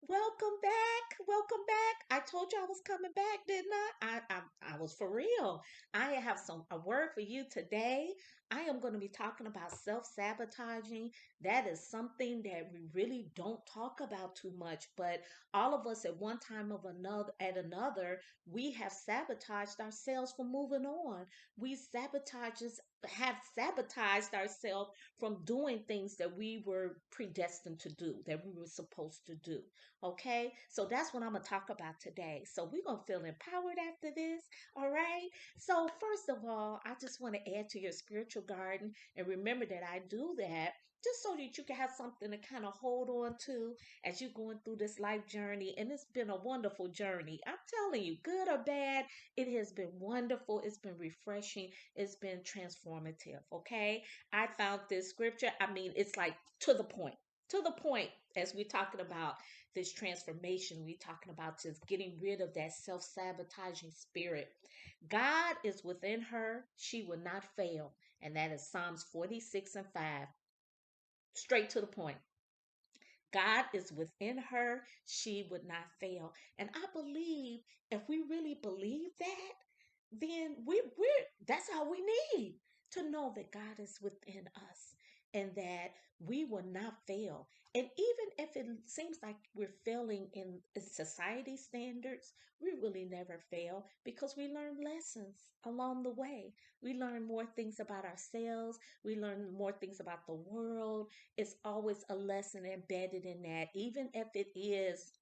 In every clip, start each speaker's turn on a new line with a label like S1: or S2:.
S1: Welcome back. Welcome back. I told you I was coming back, didn't I? I was for real. I have a word for you today. I am going to be talking about self-sabotaging. That is something that we really don't talk about too much, but all of us at one time of another, we have sabotaged ourselves from moving on. We sabotages have sabotaged ourselves from doing things that we were predestined to do, that we were supposed to do. Okay, so that's what I'm gonna talk about today. So we're gonna feel empowered after this. All right. So first of all, I just want to add to your spiritual garden and remember that I do that just so that you can have something to kind of hold on to as you're going through this life journey. And it's been a wonderful journey. I'm telling you, good or bad, it has been wonderful. It's been refreshing. It's been transformative. Okay. I found this scripture. I mean, it's like to the point. To the point, as we're talking about this transformation. We're talking about just getting rid of that self sabotaging spirit. God is within her, she will not fail. And that is Psalms 46 and 5. Straight to the point. God is within her, she would not fail. And I believe if we really believe that, then we're that's all we need to know that God is within us and that we will not fail. And even if it seems like we're failing in society standards, we really never fail because we learn lessons along the way. We learn more things about ourselves, we learn more things about the world. It's always a lesson embedded in that, even if it is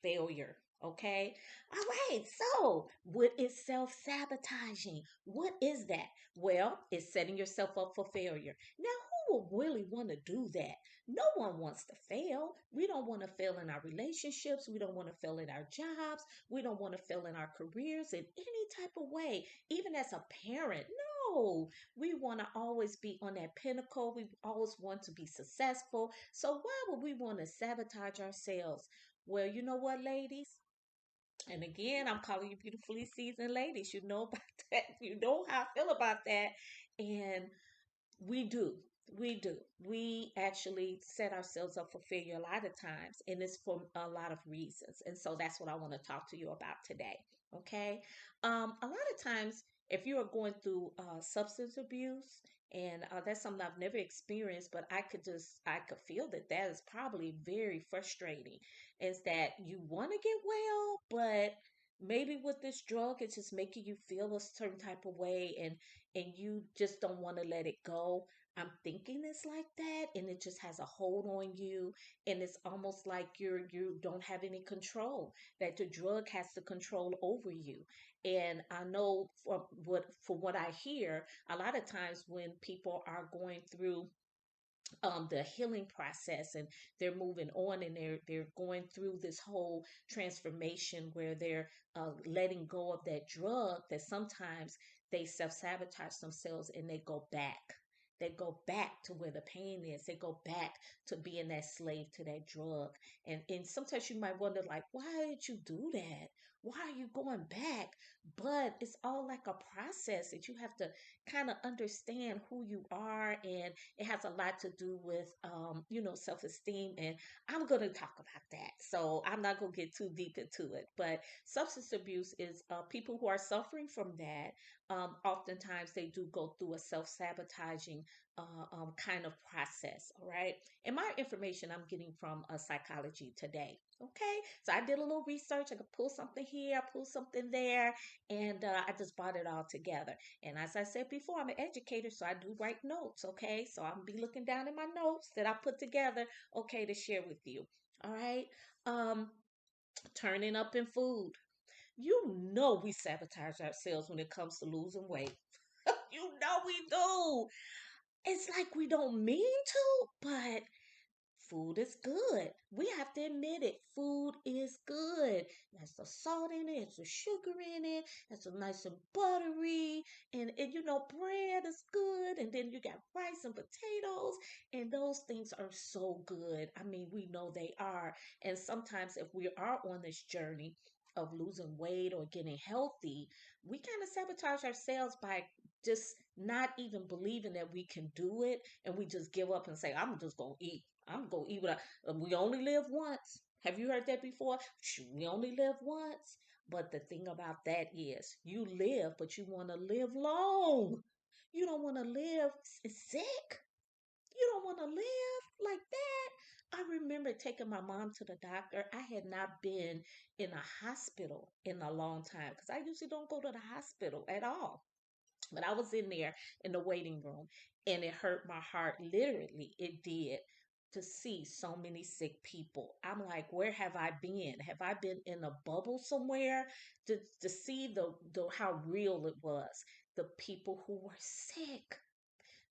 S1: failure. Okay. All right. So, what is self sabotaging? What is that? Well, it's setting yourself up for failure. Now, who would really want to do that? No one wants to fail. We don't want to fail in our relationships. We don't want to fail in our jobs. We don't want to fail in our careers in any type of way, even as a parent. No, we want to always be on that pinnacle. We always want to be successful. So, why would we want to sabotage ourselves? Well, you know what, ladies? And again, I'm calling you beautifully seasoned ladies. You know about that. You know how I feel about that. And we do. We do. We actually set ourselves up for failure a lot of times, and it's for a lot of reasons. And so that's what I want to talk to you about today. Okay. A lot of times, if you are going through substance abuse, and that's something I've never experienced, but I could feel that that is probably very frustrating. Is that you want to get well, but maybe with this drug, it's just making you feel a certain type of way, and you just don't want to let it go. I'm thinking it's like that, and it just has a hold on you, and it's almost like you don't have any control. That the drug has the control over you. And I know from what I hear, a lot of times when people are going through the healing process and they're moving on and they're going through this whole transformation where they're letting go of that drug, that sometimes they self-sabotage themselves and they go back to where the pain is. They go back to being that slave to that drug. And sometimes you might wonder, like, why did you do that? Why are you going back? But it's all like a process that you have to kind of understand who you are, and it has a lot to do with self-esteem, and I'm going to talk about that, so I'm not going to get too deep into it. But substance abuse is people who are suffering from that. Oftentimes they do go through a self-sabotaging kind of process. All right, and my information I'm getting from Psychology Today. Okay, so I did a little research. I could pull something here, I pull something there, and I just brought it all together. And as I said before, I'm an educator, so I do write notes, okay? So I'm be looking down in my notes that I put together, okay, to share with you. All right. Um, Turning up in food. You know we sabotage ourselves when it comes to losing weight. You know we do. It's like we don't mean to, but food is good. We have to admit it. Food is good. There's the salt in it, there's the sugar in it, it's a nice and buttery, and bread is good, and then you got rice and potatoes, and those things are so good. I mean, we know they are. And sometimes if we are on this journey of losing weight or getting healthy, we kind of sabotage ourselves by just not even believing that we can do it, and we just give up and say, I'm just gonna eat. I'm gonna eat what we only live once. Have you heard that before? Shoot, we only live once. But the thing about that is, you live, but you want to live long. You don't want to live sick. You don't want to live like that. I remember taking my mom to the doctor. I had not been in a hospital in a long time because I usually don't go to the hospital at all. But I was in there in the waiting room and it hurt my heart. Literally, it did to see so many sick people. I'm like, where have I been? Have I been in a bubble somewhere? To see the how real it was. The people who were sick.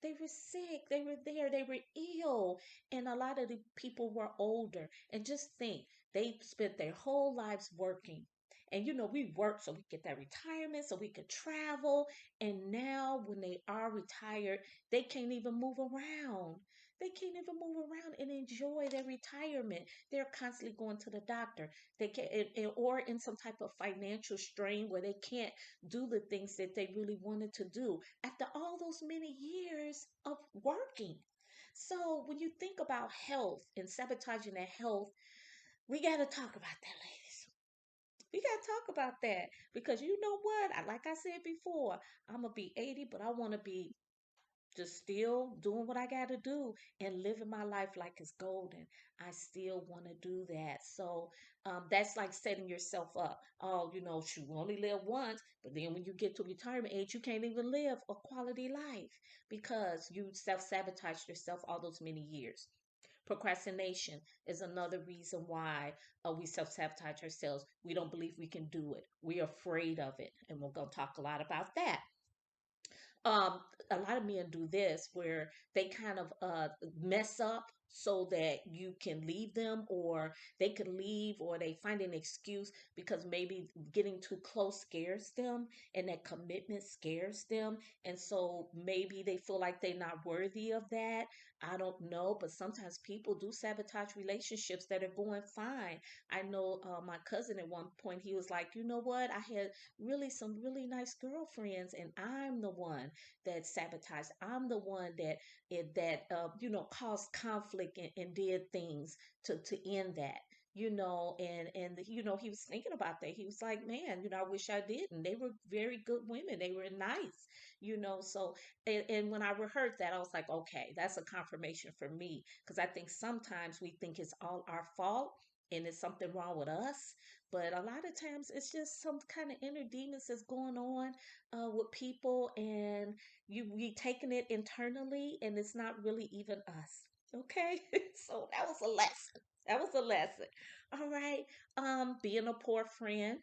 S1: They were sick. They were there. They were ill. And a lot of the people were older. And just think, they spent their whole lives working. And we work so we get that retirement, so we could travel. And now, when they are retired, they can't even move around. They can't even move around and enjoy their retirement. They're constantly going to the doctor. They can, or in some type of financial strain where they can't do the things that they really wanted to do after all those many years of working. So when you think about health and sabotaging that health, we got to talk about that, ladies. We got to talk about that because you know what? Like I said before, I'm going to be 80, but I want to be just still doing what I got to do and living my life like it's golden. I still want to do that. So that's like setting yourself up. Oh, you only live once, but then when you get to retirement age, you can't even live a quality life because you self-sabotaged yourself all those many years. Procrastination is another reason why we self sabotage ourselves. We don't believe we can do it. We're afraid of it. And we're going to talk a lot about that. um a lot of men do this where they kind of mess up so that you can leave them, or they can leave, or they find an excuse because maybe getting too close scares them and that commitment scares them, and so maybe they feel like they're not worthy of that. I don't know, but sometimes people do sabotage relationships that are going fine. I know my cousin at one point, he was like, you know what, I had really some really nice girlfriends and I'm the one that sabotaged. I'm the one that caused conflict and did things to end that. And he was thinking about that. He was like, man, I wish I didn't. They were very good women. They were nice, so and when I heard that, I was like, okay, that's a confirmation for me because I think sometimes we think it's all our fault and it's something wrong with us, but a lot of times it's just some kind of inner demons that's going on with people, and we taking it internally, and it's not really even us. Okay, so that was a lesson. That was a lesson. All right, being a poor friend,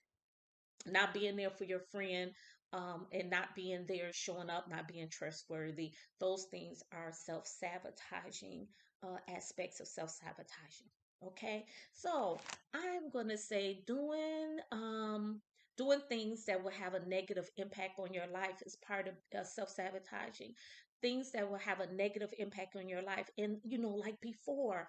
S1: not being there for your friend, and not being there, showing up, not being trustworthy. Those things are self-sabotaging aspects of self-sabotaging. Okay, so I'm gonna say doing things that will have a negative impact on your life is part of self-sabotaging. Things that will have a negative impact on your life, and like before,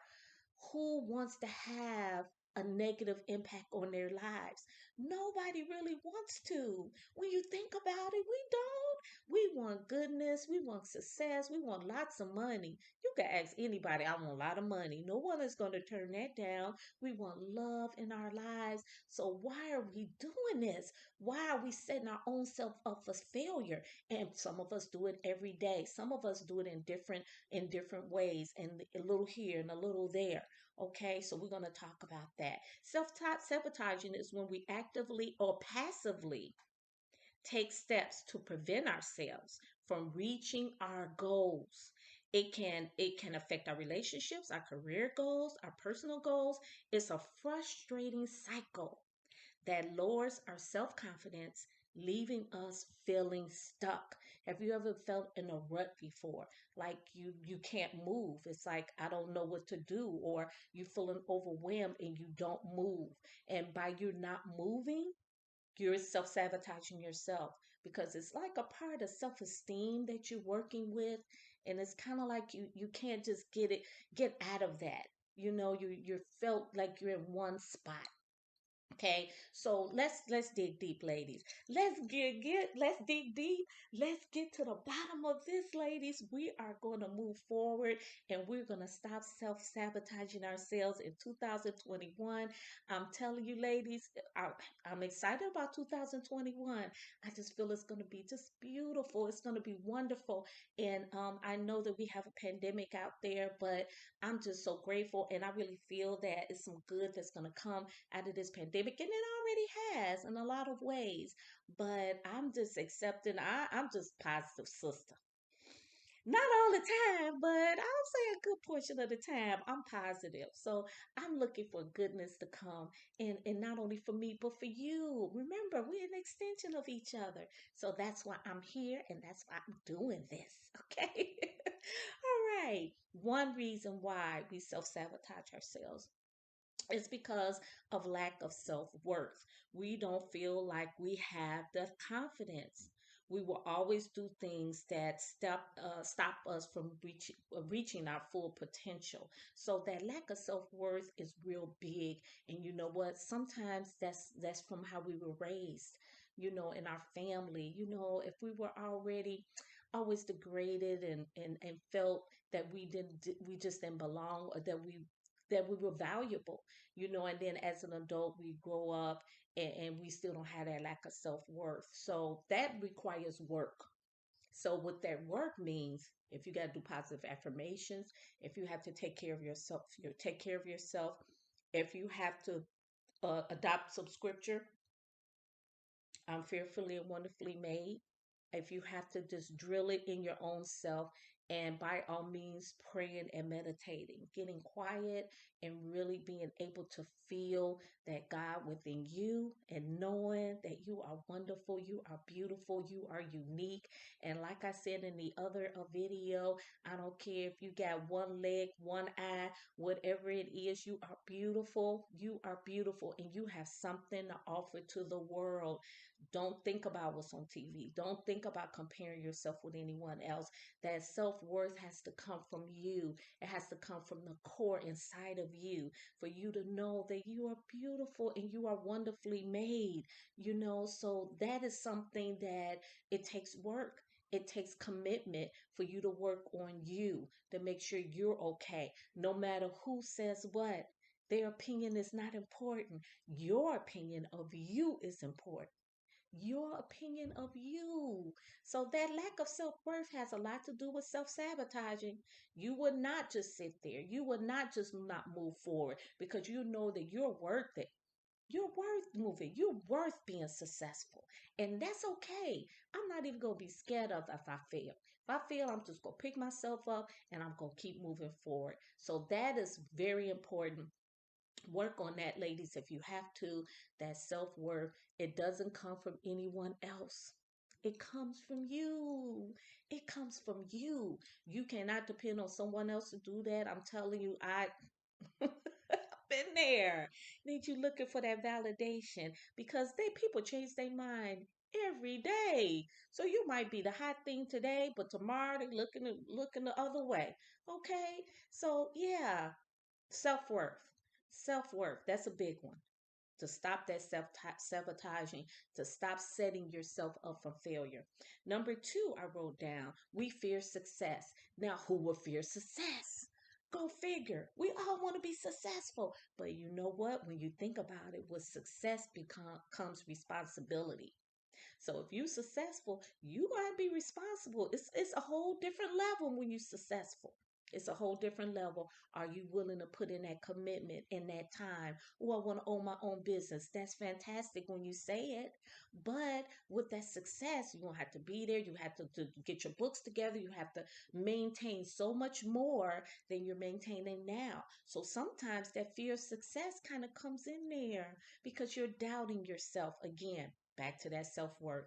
S1: who wants to have a negative impact on their lives? Nobody really wants to. When you think about it, we don't. We want goodness, we want success, we want lots of money. You can ask anybody, I want a lot of money. No one is going to turn that down. We want love in our lives. So why are we doing this? Why are we setting our own self up for failure? And some of us do it every day. Some of us do it in different ways, and a little here and a little there. Okay, so we're going to talk about that. Self-sabotaging is when we actively or passively take steps to prevent ourselves from reaching our goals. It can affect our relationships, our career goals, our personal goals. It's a frustrating cycle that lowers our self confidence, leaving us feeling stuck. Have you ever felt in a rut before? Like you can't move. It's like I don't know what to do, or you feeling overwhelmed and you don't move. And by you not moving, you're self sabotaging yourself because it's like a part of self esteem that you're working with, and it's kind of like you can't just get out of that. You felt like you're in one spot. Okay, so let's dig deep, ladies. Let's dig deep. Let's get to the bottom of this, ladies. We are going to move forward and we're going to stop self-sabotaging ourselves in 2021. I'm telling you, ladies, I, I'm excited about 2021. I just feel it's going to be just beautiful. It's going to be wonderful. And I know that we have a pandemic out there, but I'm just so grateful, and I really feel that it's some good that's going to come out of this pandemic, and it already has in a lot of ways. But I'm just accepting. I'm just positive, sister. Not all the time, but I'll say a good portion of the time I'm positive. So I'm looking for goodness to come, and not only for me, but for you. Remember, we're an extension of each other. So that's why I'm here, and that's why I'm doing this. Okay. All right. One reason why we self sabotage ourselves, it's because of lack of self-worth. We don't feel like we have the confidence. We will always do things that stop us from reaching our full potential. So that lack of self-worth is real big. And you know what? Sometimes that's from how we were raised. In our family. If we were already always degraded and felt that we just didn't belong, or that we were valuable, and then as an adult we grow up, and we still don't have that lack of self-worth, so that requires work. So what that work means, if you got to do positive affirmations, if you have to take care of yourself, if you have to adopt some scripture, I'm fearfully and wonderfully made. If you have to just drill it in your own self, and by all means, praying and meditating, getting quiet, and really being able to feel that God within you, and knowing that you are wonderful, you are beautiful, you are unique. And like I said in the other video, I don't care if you got one leg, one eye, whatever it is, you are beautiful, and you have something to offer to the world. Don't think about what's on TV. Don't think about comparing yourself with anyone else. That self worth has to come from you. It has to come from the core inside of you, for you to know that you are beautiful and you are wonderfully made. So that is something that it takes work. It takes commitment for you to work on you, to make sure you're okay, no matter who says what. Their opinion is not important. Your opinion of you is important, your opinion of you. So that lack of self-worth has a lot to do with self-sabotaging. You would not just sit there. You would not just not move forward, because you know that you're worth it. You're worth moving. You're worth being successful. And that's okay. I'm not even going to be scared of if I fail. If I fail, I'm just going to pick myself up and I'm going to keep moving forward. So that is very important. Work on that, ladies, if you have to. That self-worth, it doesn't come from anyone else. It comes from you. It comes from you. You cannot depend on someone else to do that. I'm telling you, I've been there. Need you looking for that validation, because people change their mind every day. So you might be the hot thing today, but tomorrow they looking the other way. Okay? So yeah, self-worth. Self-worth. That's a big one. To stop that sabotaging, to stop setting yourself up for failure. Number two, I wrote down, we fear success. Now, who will fear success? Go figure. We all want to be successful. But you know what? When you think about it, with success comes responsibility. So if you're successful, you gotta be responsible. It's a whole different level when you're successful. It's a whole different level. Are you willing to put in that commitment in that time? Oh, I want to own my own business. That's fantastic when you say it. But with that success, you don't have to be there. You have to get your books together. You have to maintain so much more than you're maintaining now. So sometimes that fear of success kind of comes in there, because you're doubting yourself again. Back to that self worth.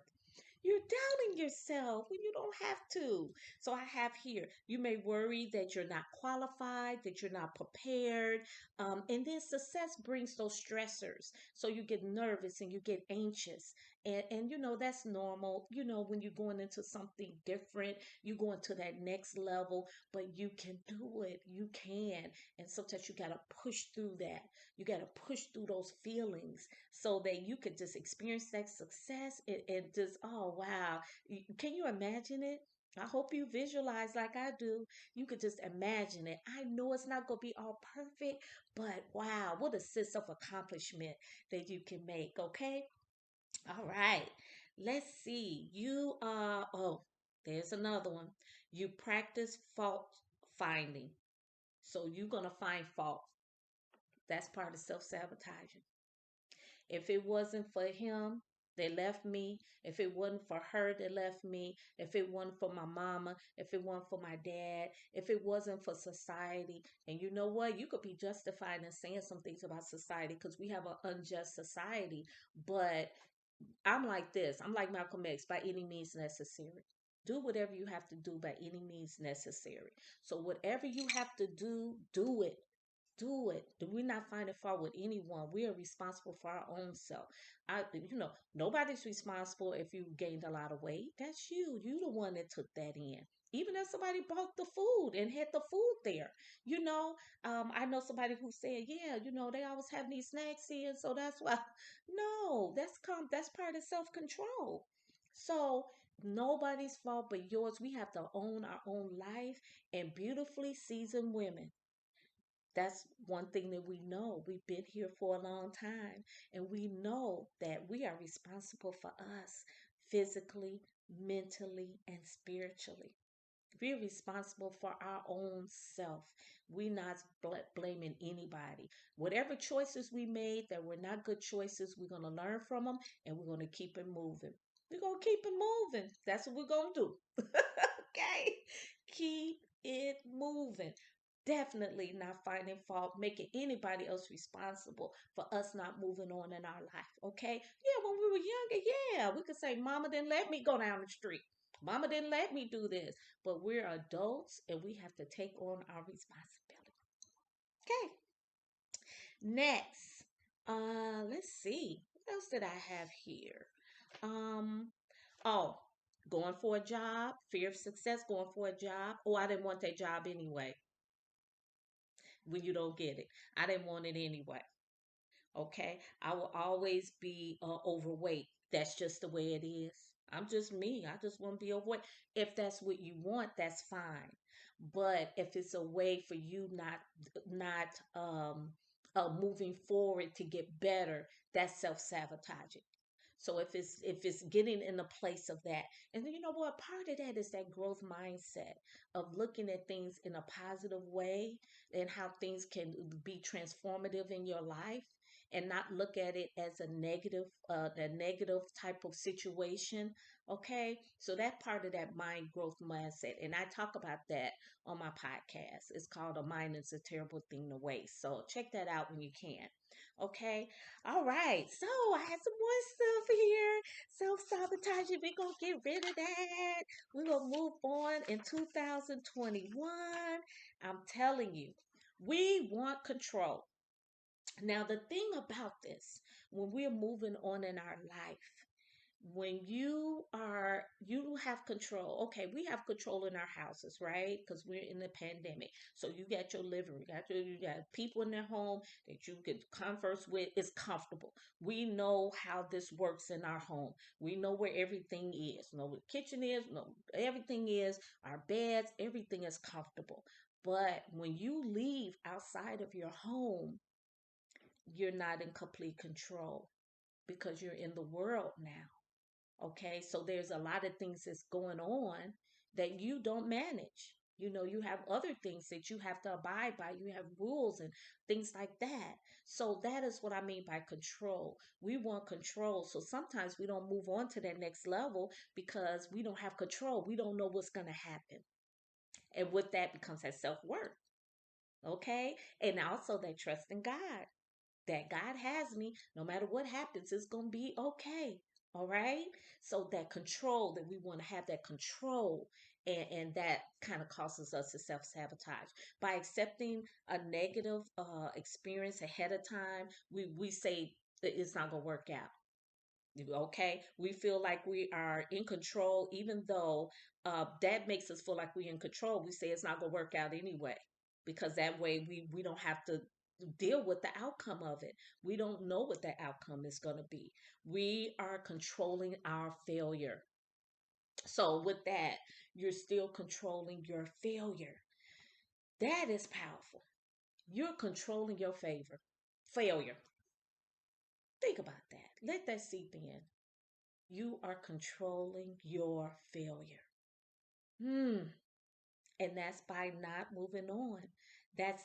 S1: You're doubting yourself when you don't have to. So I have here, you may worry that you're not qualified, that you're not prepared. And then success brings those stressors. So you get nervous and you get anxious. And that's normal. When you're going into something different, you go into that next level, but you can do it. You can. And sometimes you got to push through that. You got to push through those feelings so that you could just experience that success and just, oh, wow. Can you imagine it? I hope you visualize like I do. You could just imagine it. I know it's not going to be all perfect, but wow, what a sense of accomplishment that you can make, okay? All right. Let's see. Oh, there's another one. You practice fault finding. So you're going to find fault. That's part of self sabotaging. If it wasn't for him, they left me. If it wasn't for her, they left me. If it wasn't for my mama, if it wasn't for my dad, if it wasn't for society. And you know what? You could be justified in saying some things about society because we have an unjust society. But I'm like this. I'm like Malcolm X, by any means necessary. Do whatever you have to do by any means necessary. So whatever you have to do, do it. Do it. Do we not find it fault with anyone? We are responsible for our own self. Nobody's responsible if you gained a lot of weight. That's you. You the one that took that in. Even if somebody bought the food and had the food there, you know, I know somebody who said, yeah, they always have these snacks in, so that's why. No, that's part of self control. So nobody's fault but yours. We have to own our own life, and beautifully seasoned women, that's one thing that we know. We've been here for a long time, and we know that we are responsible for us physically, mentally, and spiritually. We're responsible for our own self. We're not blaming anybody. Whatever choices we made that were not good choices, we're going to learn from them, and we're going to keep it moving. We're going to keep it moving. That's what we're going to do. Okay? Keep it moving. Definitely not finding fault, making anybody else responsible for us not moving on in our life. Okay? Yeah, when we were younger, yeah, we could say, Mama didn't let me go down the street. Mama didn't let me do this. But we're adults and we have to take on our responsibility. Okay. Next, let's see. What else did I have here? Um, oh, going for a job, fear of success, going for a job. Oh, I didn't want that job anyway. When you don't get it, I didn't want it anyway. Okay, I will always be overweight. That's just the way it is. I'm just me. I just want to be overweight. If that's what you want, that's fine. But if it's a way for you not moving forward to get better, that's self sabotaging. So if it's getting in the place of that, and then you know what, part of that is that growth mindset of looking at things in a positive way and how things can be transformative in your life and not look at it as a negative type of situation. Okay, so that part of that mind growth mindset, and I talk about that on my podcast. It's called A Mind Is a Terrible Thing to Waste, so check that out when you can. Okay. All right. So I had some more stuff here. Self-sabotaging. We're going to get rid of that. We're going to move on in 2021. I'm telling you, we want control. Now, the thing about this, when we're moving on in our life, when you have control. Okay, we have control in our houses, right? Because we're in the pandemic, so you got your living room, you got people in their home that you can converse with. It's comfortable. We know how this works in our home. We know where everything is, know where the kitchen is, know everything is, our beds, everything is comfortable. But when you leave outside of your home, you're not in complete control because you're in the world now. Okay, so there's a lot of things that's going on that you don't manage. You have other things that you have to abide by. You have rules and things like that. So that is what I mean by control. We want control. So sometimes we don't move on to that next level because we don't have control. We don't know what's going to happen. And with that becomes that self worth. Okay, and also that trust in God, that God has me. No matter what happens, it's going to be okay. All right. So that control, that we want to have that control. And that kind of causes us to self sabotage. By accepting a negative experience ahead of time, we say that it's not going to work out. Okay, we feel like we are in control, even though that makes us feel like we're in control. We say it's not going to work out anyway, because that way we don't have to deal with the outcome of it. We don't know what the outcome is going to be. We are controlling our failure. So with that, you're still controlling your failure. That is powerful. You're controlling your favor failure. Think about that. Let that seep in. You are controlling your failure. Hmm. And that's by not moving on. That's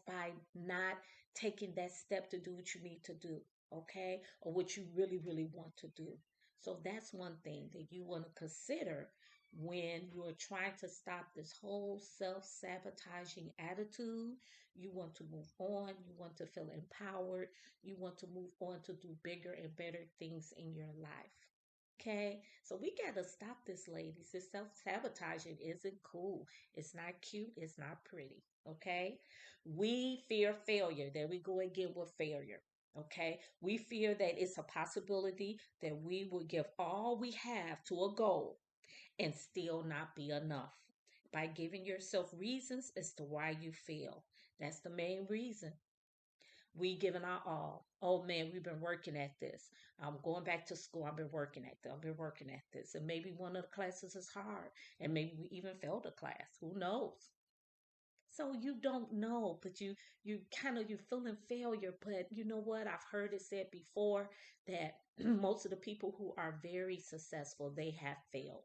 S1: by not taking that step to do what you need to do, okay? Or what you really, really want to do. So that's one thing that you want to consider when you're trying to stop this whole self-sabotaging attitude. You want to move on, you want to feel empowered, you want to move on to do bigger and better things in your life. Okay, so we got to stop this, ladies. This self sabotaging isn't cool. It's not cute. It's not pretty. Okay, we fear failure. There we go again with failure. Okay, we fear that it's a possibility that we will give all we have to a goal and still not be enough. By giving yourself reasons as to why you fail. That's the main reason. We giving our all. Oh man, we've been working at this. I'm going back to school. I've been working at this. I've been working at this. And maybe one of the classes is hard. And maybe we even failed a class. Who knows? So you don't know, but you kind of you feeling failure. But you know what? I've heard it said before that most of the people who are very successful, they have failed.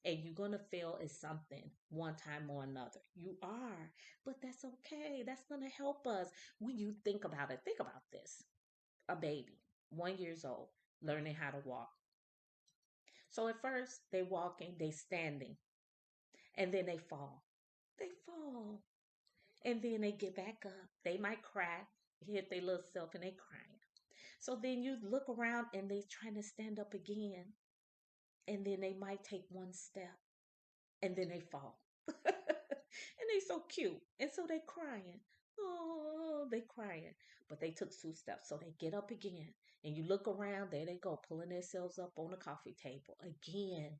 S1: And you're gonna fail at something one time or another. You are, but that's okay. That's gonna help us when you think about it. Think about this: a baby, 1 years old, learning how to walk. So at first they walking, they standing, and then they fall. They fall. And then they get back up. They might cry, hit their little self, and they crying. So then you look around and they trying to stand up again, and then they might take one step, and then they fall. And they so cute, and so they crying. Oh, they crying, but they took 2 steps, so they get up again, and you look around. There they go, pulling themselves up on the coffee table again.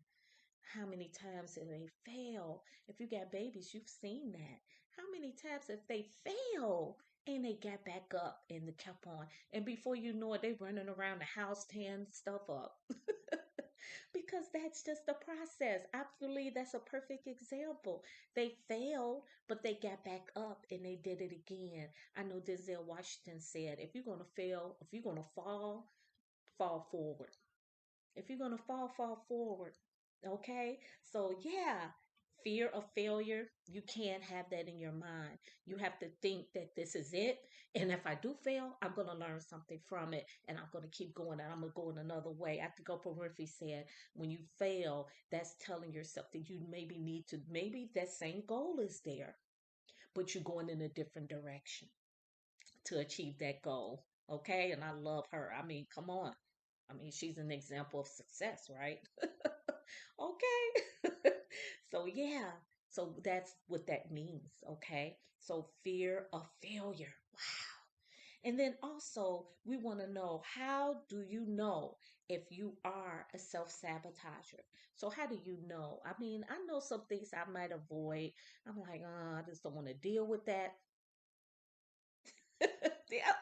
S1: How many times have they failed? If you got babies, you've seen that. How many times have they failed and they got back up and they kept on? And before you know it, they running around the house tearing stuff up. Because that's just the process. I believe that's a perfect example. They failed, but they got back up and they did it again. I know Denzel Washington said, if you're going to fail, if you're going to fall, fall forward. If you're going to fall, fall forward. Okay? So, yeah, fear of failure, you can't have that in your mind. You have to think that this is it. And if I do fail, I'm going to learn something from it and I'm going to keep going and I'm going to go in another way. I think Oprah Winfrey said, when you fail, that's telling yourself that you maybe need to, maybe that same goal is there, but you're going in a different direction to achieve that goal. Okay? And I love her. I mean, come on. I mean, she's an example of success, right? Okay. So, yeah. So that's what that means. Okay. So, fear of failure. Wow. And then also, we want to know, how do you know if you are a self sabotager? So, how do you know? I mean, I know some things I might avoid. I'm like, I just don't want to deal with that. Yeah,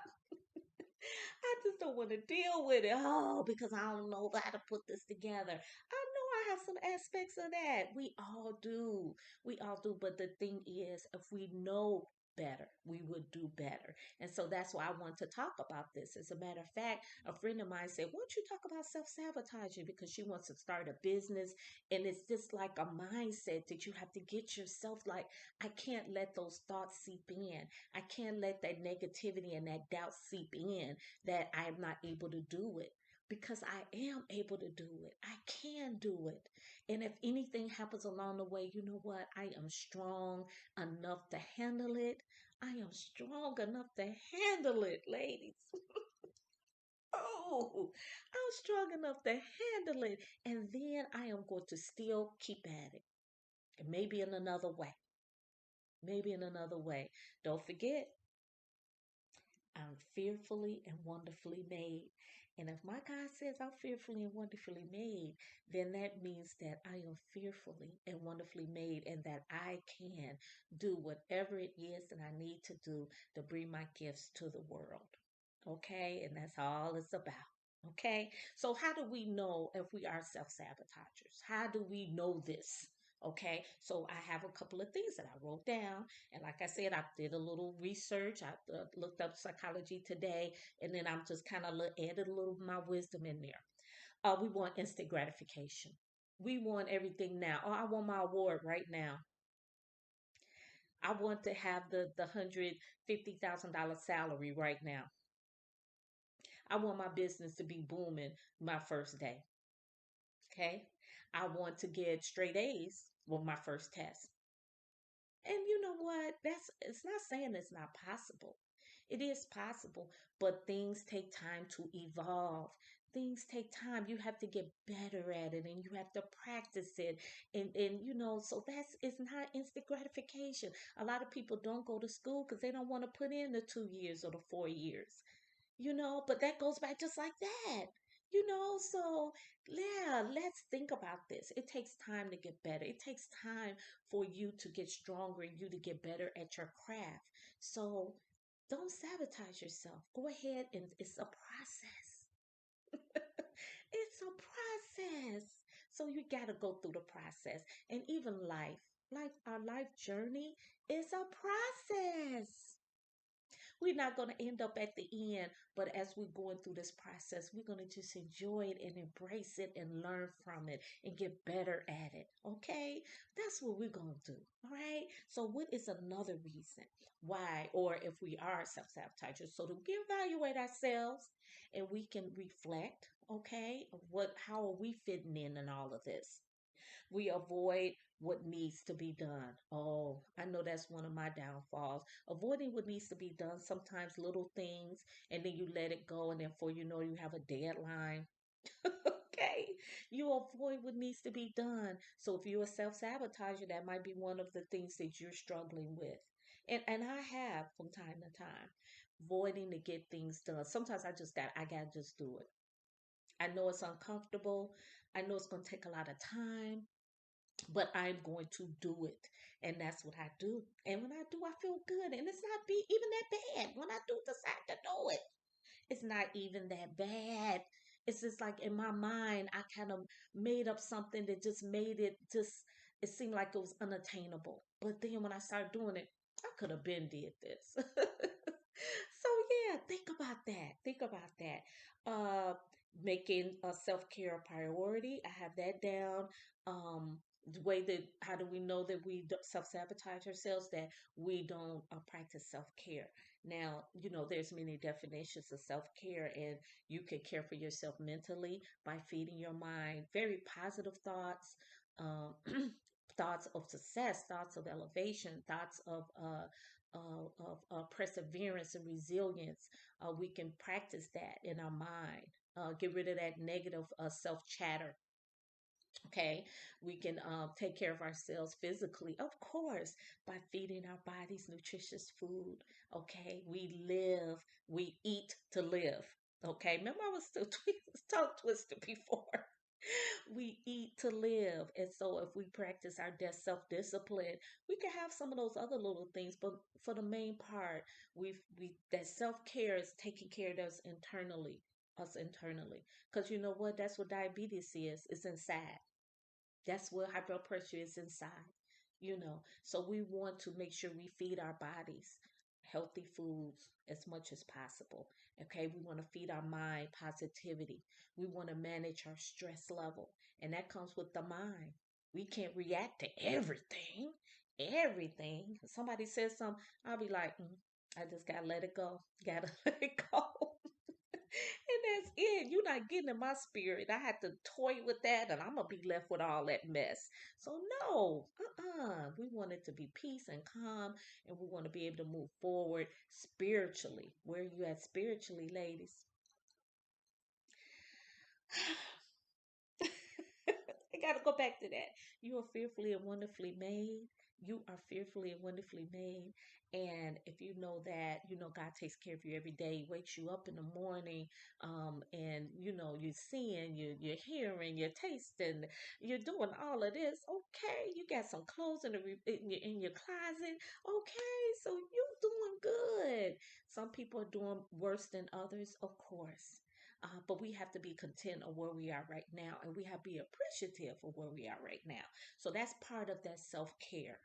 S1: I just don't want to deal with it. Oh, because I don't know how to put this together. I know I have some aspects of that. We all do. We all do. But the thing is, if we know better, we would do better. And so that's why I want to talk about this. As a matter of fact, a friend of mine said, why don't you talk about self sabotaging? Because she wants to start a business. And it's just like a mindset that you have to get yourself like, I can't let those thoughts seep in. I can't let that negativity and that doubt seep in that I am not able to do it, because I am able to do it. I can do it. And if anything happens along the way, you know what? I am strong enough to handle it. I am strong enough to handle it, ladies. Oh, I'm strong enough to handle it. And then I am going to still keep at it. And maybe in another way. Maybe in another way. Don't forget, I'm fearfully and wonderfully made. And if my God says I'm fearfully and wonderfully made, then that means that I am fearfully and wonderfully made and that I can do whatever it is that I need to do to bring my gifts to the world. Okay? And that's all it's about. Okay? So, how do we know if we are self sabotagers? How do we know this? Okay, so I have a couple of things that I wrote down. And like I said, I did a little research. I looked up psychology today, and then I'm just kind of added a little of my wisdom in there. We want instant gratification. We want everything now. Oh, I want my award right now. I want to have the $150,000 salary right now. I want my business to be booming my first day. Okay. I want to get straight A's with my first test. And you know what? That's it's not saying it's not possible. It is possible, but things take time to evolve. Things take time. You have to get better at it and you have to practice it. And so that's it's not instant gratification. A lot of people don't go to school because they don't want to put in the 2 years or the 4 years, but that goes back just like that. So yeah, let's think about this. It takes time to get better. It takes time for you to get stronger and you to get better at your craft. So don't sabotage yourself. Go ahead, and it's a process. It's a process. So you got to go through the process. And even our life journey is a process. We're not going to end up at the end, but as we're going through this process, we're going to just enjoy it and embrace it and learn from it and get better at it. Okay? That's what we're going to do. All right? So, what is another reason why, or if we are self sabotagers? So, to evaluate ourselves and we can reflect, okay, of how are we fitting in all of this? We avoid what needs to be done. Oh, I know that's one of my downfalls. Avoiding what needs to be done, sometimes little things, and then you let it go, and then before you know, you have a deadline. Okay, you avoid what needs to be done. So if you're a self sabotager, that might be one of the things that you're struggling with. And I have from time to time, avoiding to get things done. Sometimes I gotta just do it. I know it's uncomfortable. I know it's gonna take a lot of time, but I'm going to do it. And that's what I do. And when I do, I feel good. And it's not be even that bad. When I do decide to do it, it's not even that bad. It's just like in my mind, I kind of made up something that just made it seemed like it was unattainable. But then when I started doing it, I could have been did this. So yeah, think about that. Think about that. Making a self-care a priority. I have that down. The way that how do we know that we self-sabotage ourselves, that we don't practice self-care? Now, there's many definitions of self-care, and you can care for yourself mentally by feeding your mind very positive thoughts, um, thoughts of success, thoughts of elevation, thoughts of perseverance and resilience. We can practice that in our mind. Get rid of that negative self chatter. Okay, we can take care of ourselves physically, of course, by feeding our bodies nutritious food. Okay, we eat to live. Okay, remember I was still tongue twisted before. We eat to live, and so if we practice our self discipline, we can have some of those other little things. But for the main part, we that self care is taking care of us internally. Because you know what? That's what diabetes is. It's inside. That's where high blood pressure is inside. So we want to make sure we feed our bodies healthy foods as much as possible. Okay, we want to feed our mind positivity. We want to manage our stress level, and that comes with the mind. We can't react to everything. Somebody says something, I'll be like, I just gotta let it go. Gotta let it go. And that's it. You're not getting in my spirit. I had to toy with that, and I'm gonna be left with all that mess. So no, We want it to be peace and calm, and we want to be able to move forward spiritually. Where are you at spiritually, ladies? I gotta go back to that. You are fearfully and wonderfully made. You are fearfully and wonderfully made. And if you know that, God takes care of you every day, wakes you up in the morning, and you're seeing, you're hearing, you're tasting, you're doing all of this. Okay, you got some clothes in your closet. Okay, so you're doing good. Some people are doing worse than others, of course. But we have to be content of where we are right now, and we have to be appreciative of where we are right now. So that's part of that self care,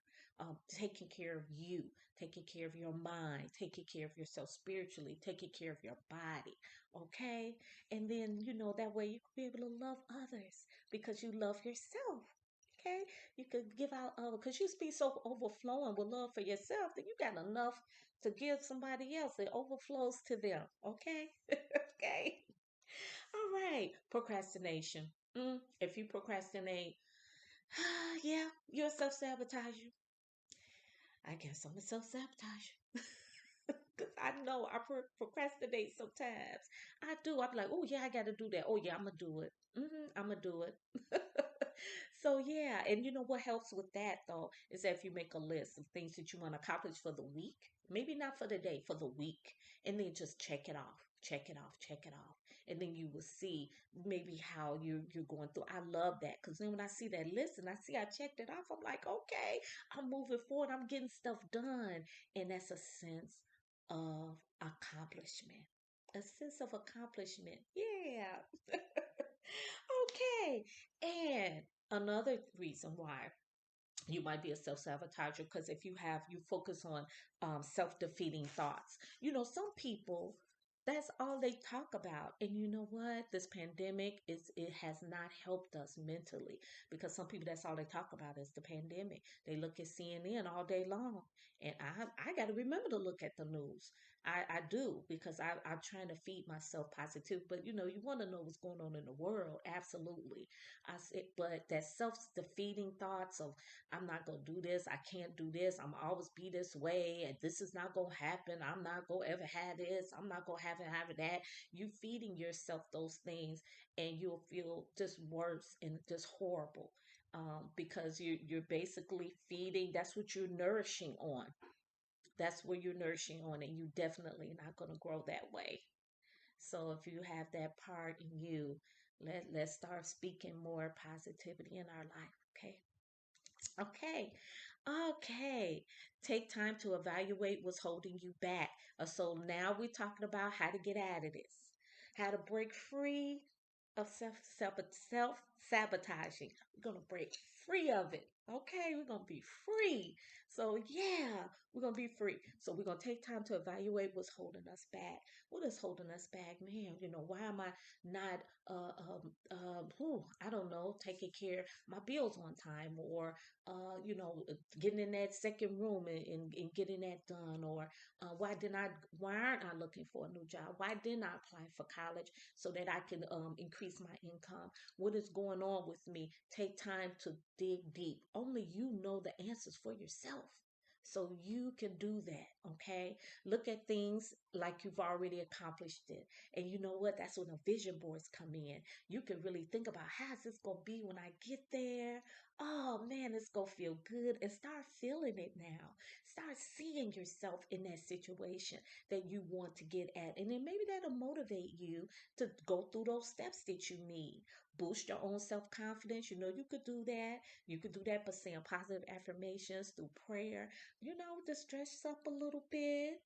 S1: taking care of you, taking care of your mind, taking care of yourself spiritually, taking care of your body. Okay, and then that way you can be able to love others because you love yourself. Okay, you could give out because you be so overflowing with love for yourself that you got enough to give somebody else. It overflows to them. Okay, okay. All right, procrastination. If you procrastinate, yeah, you're a self-sabotager. I guess I'm a self-sabotager. Because I know I procrastinate sometimes. I do. I'm like, oh, yeah, I got to do that. Oh, yeah, I'm going to do it. I'm going to do it. So, yeah. And you know what helps with that, though, is that if you make a list of things that you want to accomplish for the week, maybe not for the day, for the week, and then just check it off, check it off, check it off. And then you will see maybe how you're going through. I love that because then when I see that list and I see I checked it off, I'm like, okay, I'm moving forward. I'm getting stuff done. And that's a sense of accomplishment. A sense of accomplishment. Yeah. Okay. And another reason why you might be a self-sabotager because if you focus on self-defeating thoughts. Some people, that's all they talk about. And you know what, this pandemic is it has not helped us mentally because some people, that's all they talk about is the pandemic. They look at CNN all day long, and I got to remember to look at the news. I do because I'm trying to feed myself positive, but you want to know what's going on in the world. Absolutely. I said, but that self-defeating thoughts of I'm not gonna do this. I can't do this. I'm always be this way, and this is not gonna happen. I'm not gonna ever have this. I'm not gonna have that. You feeding yourself those things, and you'll feel just worse and just horrible, because you're basically feeding. That's what you're nourishing on. That's where you're nourishing on, and you definitely not gonna grow that way. So if you have that part in you, let's start speaking more positivity in our life. Okay. Okay. Okay. Take time to evaluate what's holding you back. So now we're talking about how to get out of this, how to break free of self sabotaging. We're gonna break free of it. Okay, we're gonna be free. So yeah, we're gonna be free. So we're gonna take time to evaluate what's holding us back. What is holding us back, man? Why am I not I don't know, taking care of my bills on time, or getting in that second room and getting that done, or why aren't I looking for a new job? Why didn't I apply for college so that I can increase my income? What is going on with me? Take time to dig deep. Only you know the answers for yourself. So you can do that, okay? Look at things like you've already accomplished it. And you know what? That's when the vision boards come in. You can really think about how's this going to be when I get there? Oh man, it's going to feel good. And start feeling it now. Start seeing yourself in that situation that you want to get at. And then maybe that'll motivate you to go through those steps that you need. Boost your own self confidence. You could do that. You could do that by saying positive affirmations through prayer. Just dress up a little bit.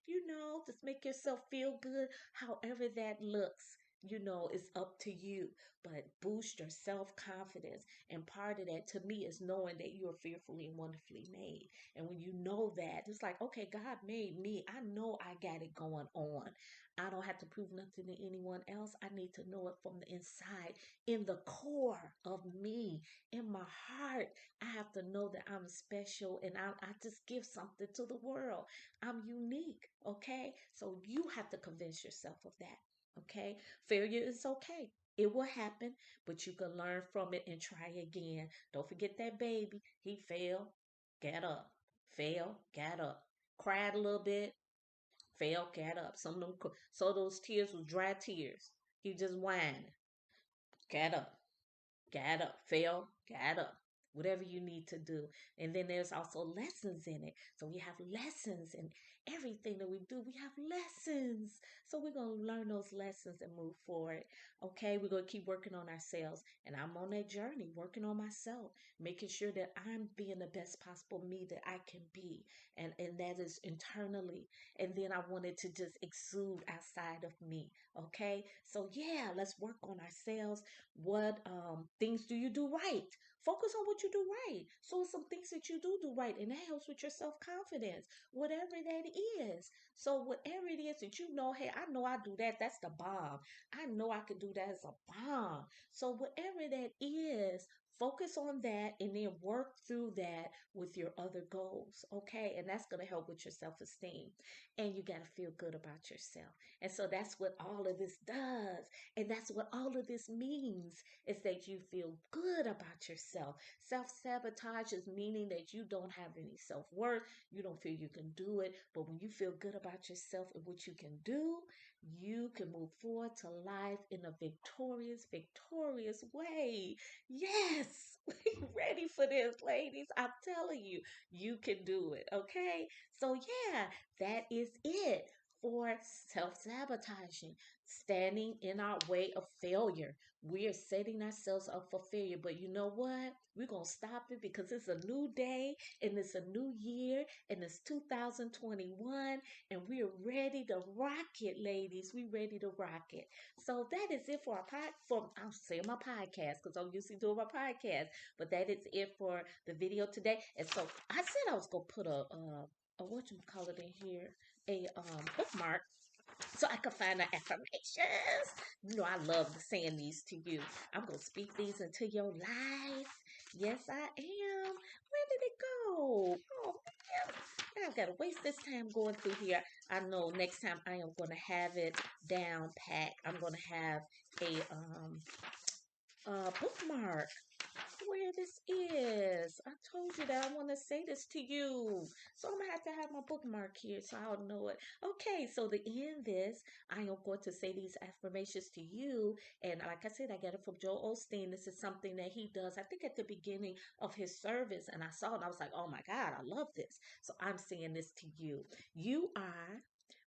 S1: Just make yourself feel good. However that looks. It's up to you, but boost your self confidence. And part of that to me is knowing that you are fearfully and wonderfully made. And when you know that, it's like, okay, God made me. I know I got it going on. I don't have to prove nothing to anyone else. I need to know it from the inside, in the core of me, in my heart. I have to know that I'm special and I just give something to the world. I'm unique. Okay. So you have to convince yourself of that. Okay. Failure is okay. It will happen, but you can learn from it and try again. Don't forget that baby. He fell, get up. Fail, get up. Cried a little bit, fell, get up. Some of them, so those tears was dry tears. He just whined. Get up, get up. Fell, get up. whatever you need to do. And then there's also lessons in it. So we have lessons in everything that we do. We have lessons. So we're going to learn those lessons and move forward. Okay, we're going to keep working on ourselves. And I'm on that journey, working on myself, making sure that I'm being the best possible me that I can be. And that is internally. And then I wanted to just exude outside of me. Okay, so yeah, let's work on ourselves. What things do you do right? Focus on what you do right. So some things that you do right, and that helps with your self-confidence, whatever that is. So whatever it is that you know, hey, I know I do that. That's the bomb. I know I can do that as a bomb. So whatever that is, focus on that and then work through that with your other goals. Okay. And that's going to help with your self esteem. And you got to feel good about yourself. And so that's what all of this does. And that's what all of this means is that you feel good about yourself. Self sabotage is meaning that you don't have any self worth. You don't feel you can do it. But when you feel good about yourself and what you can do, you can move forward to life in a victorious way. Yes, ready for this, ladies. I'm telling you, you can do it. Okay. So, yeah, that is it for self sabotaging, standing in our way of failure. We are setting ourselves up for failure. But you know what? We're going to stop it because it's a new day and it's a new year and it's 2021 and we're ready to rock it, ladies. We ready to rock it. So that is it for our I'm saying my podcast because I'm usually doing my podcast, but that is it for the video today. And so I said I was gonna put a what you call it in here, a bookmark so I can find the affirmations. You know, I love saying these to you. I'm going to speak these into your life. Yes, I am. Where did it go? Oh, man. I've got to waste this time going through here. I know next time I am going to have it down pat. I'm going to have a bookmark where this is. I told you that I want to say this to you. So I'm going to have my bookmark here so I'll know it. Okay, so to end this, I am going to say these affirmations to you. And like I said, I got it from Joel Osteen. This is something that he does, I think, at the beginning of his service. And I saw it and I was like, oh my God, I love this. So I'm saying this to you. You are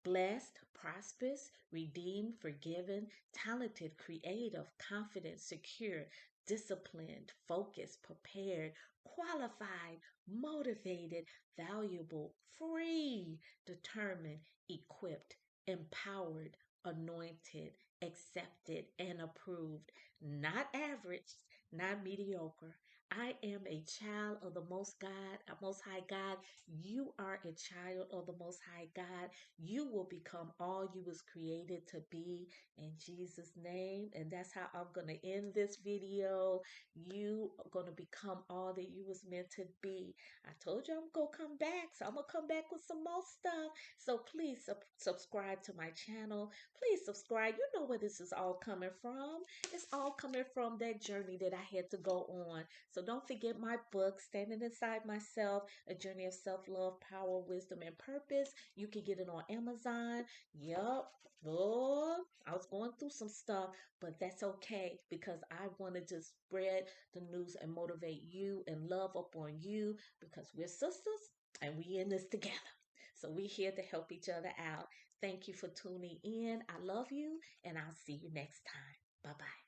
S1: blessed, prosperous, redeemed, forgiven, talented, creative, confident, secure, disciplined, focused, prepared, qualified, motivated, valuable, free, determined, equipped, empowered, anointed, accepted, and approved. Not average, not mediocre. I am a child of the Most High God. You are a child of the Most High God. You will become all you was created to be in Jesus' name. And that's how I'm going to end this video. You are going to become all that you was meant to be. I told you I'm going to come back. So I'm going to come back with some more stuff. So please subscribe to my channel. Please subscribe. You know where this is all coming from. It's all coming from that journey that I had to go on. So don't forget my book, Standing Inside Myself, A Journey of Self-Love, Power, Wisdom, and Purpose. You can get it on Amazon. Yup. Oh, I was going through some stuff, but that's okay because I wanted to spread the news and motivate you and love up on you because we're sisters and we in this together. So we're here to help each other out. Thank you for tuning in. I love you and I'll see you next time. Bye-bye.